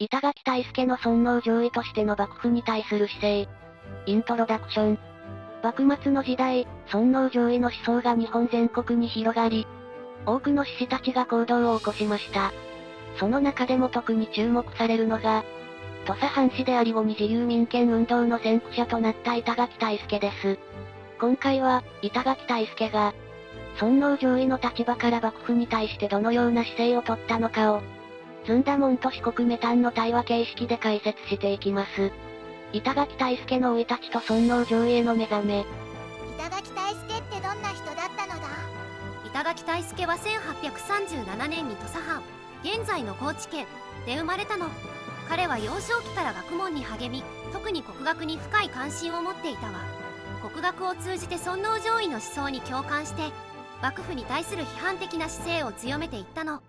板垣退助の尊王攘夷としての幕府に対する姿勢。イントロダクション。幕末の時代、尊王攘夷の思想が日本全国に広がり、多くの志士たちが行動を起こしました。その中でも特に注目されるのが、土佐藩士であり後に自由民権運動の先駆者となった板垣退助です。今回は、板垣退助が、尊王攘夷の立場から幕府に対してどのような姿勢をとったのかを、ずんだもんと四国メタンの対話形式で解説していきます。板垣退助の生い立ちと尊王攘夷への目覚め。板垣退助ってどんな人だったのだ？板垣退助は1837年に土佐藩、現在の高知県で生まれたの。彼は幼少期から学問に励み、特に国学に深い関心を持っていたわ。国学を通じて尊王攘夷の思想に共感して、幕府に対する批判的な姿勢を強めていったの。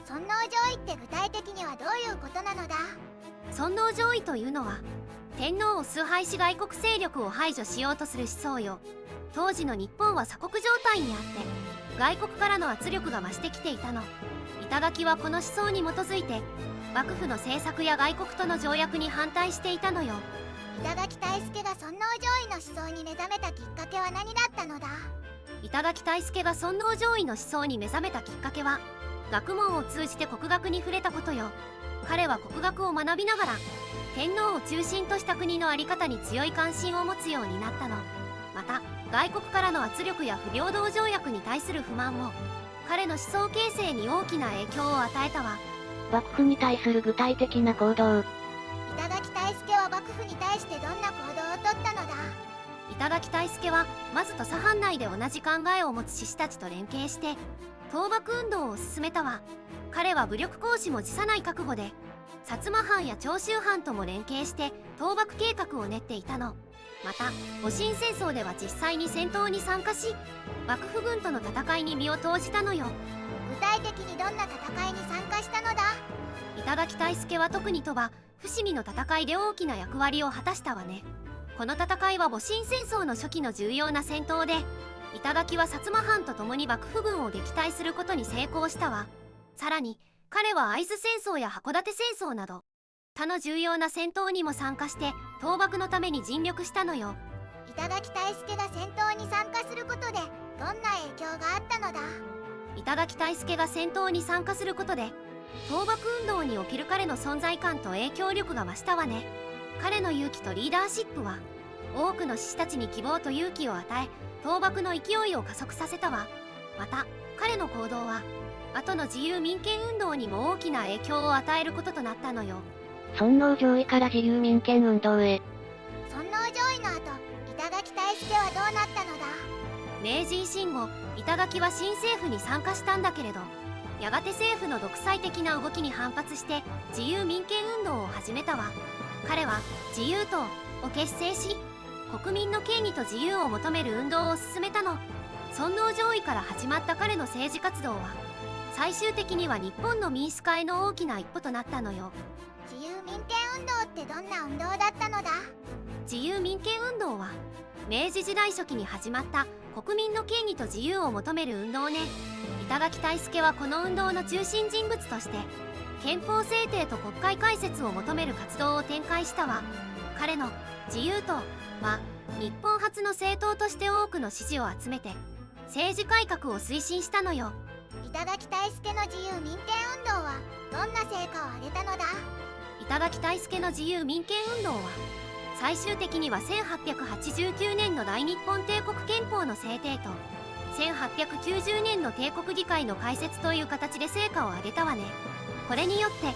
尊王攘夷って具体的にはどういうことなのだ？尊王攘夷というのは、天皇を崇拝し外国勢力を排除しようとする思想よ。当時の日本は鎖国状態にあって、外国からの圧力が増してきていたの。板垣はこの思想に基づいて、幕府の政策や外国との条約に反対していたのよ。板垣退助が尊王攘夷の思想に目覚めたきっかけは何だったのだ？板垣退助が尊王攘夷の思想に目覚めたきっかけは、学問を通じて国学に触れたことよ。彼は国学を学びながら、天皇を中心とした国の在り方に強い関心を持つようになったの。また、外国からの圧力や不平等条約に対する不満も、彼の思想形成に大きな影響を与えたわ。幕府に対する具体的な行動。板垣退助は幕府に対してどんな行動をとったのだ？板垣退助はまず土佐藩内で同じ考えを持つ志士たちと連携して倒幕運動を進めたわ。彼は武力行使も辞さない覚悟で薩摩藩や長州藩とも連携して倒幕計画を練っていたの。また戊辰戦争では実際に戦闘に参加し、幕府軍との戦いに身を投じたのよ。具体的にどんな戦いに参加したのだ？板垣退助は特に鳥羽・伏見の戦いで大きな役割を果たしたわね。この戦いは戊辰戦争の初期の重要な戦闘で、板垣は薩摩藩と共に幕府軍を撃退することに成功したわ。さらに彼は会津戦争や函館戦争など他の重要な戦闘にも参加して倒幕のために尽力したのよ。板垣退助が戦闘に参加することでどんな影響があったのだ？板垣退助が戦闘に参加することで倒幕運動における彼の存在感と影響力が増したわね。彼の勇気とリーダーシップは多くの志士たちに希望と勇気を与え、倒幕の勢いを加速させたわ。また彼の行動は後の自由民権運動にも大きな影響を与えることとなったのよ。尊王攘夷から自由民権運動へ。尊王攘夷の後、板垣退助はどうなったのだ？明治維新後、板垣は新政府に参加したんだけれど、やがて政府の独裁的な動きに反発して自由民権運動を始めたわ。彼は自由党を結成し、国民の権利と自由を求める運動を進めたの。尊王攘夷から始まった彼の政治活動は、最終的には日本の民主化への大きな一歩となったのよ。自由民権運動ってどんな運動だったのだ？自由民権運動は明治時代初期に始まった国民の権利と自由を求める運動ね。板垣退助はこの運動の中心人物として憲法制定と国会開設を求める活動を展開したわ。彼の自由党は日本初の政党として多くの支持を集めて政治改革を推進したのよ。板垣退助の自由民権運動はどんな成果を上げたのだ？板垣退助の自由民権運動は最終的には1889年の大日本帝国憲法の制定と1890年の帝国議会の開設という形で成果を上げたわね。これによって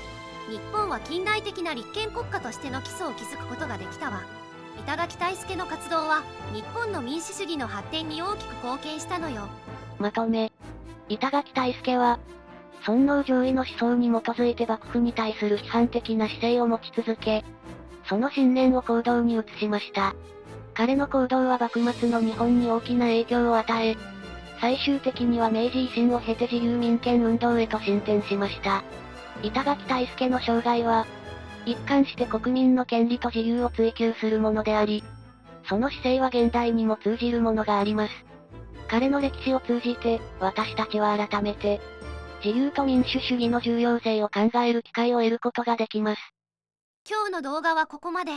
日本は近代的な立憲国家としての基礎を築くことができたわ。板垣退助の活動は日本の民主主義の発展に大きく貢献したのよ。まとめ。板垣退助は、尊王攘夷の思想に基づいて幕府に対する批判的な姿勢を持ち続け、その信念を行動に移しました。彼の行動は幕末の日本に大きな影響を与え、最終的には明治維新を経て自由民権運動へと進展しました。板垣退助の生涯は、一貫して国民の権利と自由を追求するものであり、その姿勢は現代にも通じるものがあります。彼の歴史を通じて、私たちは改めて、自由と民主主義の重要性を考える機会を得ることができます。今日の動画はここまで。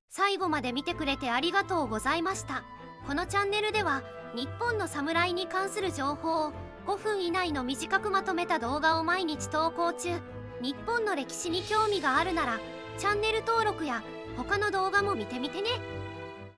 最後まで見てくれてありがとうございました。このチャンネルでは日本の侍に関する情報を5分以内の短くまとめた動画を毎日投稿中。日本の歴史に興味があるならチャンネル登録や他の動画も見てみてね。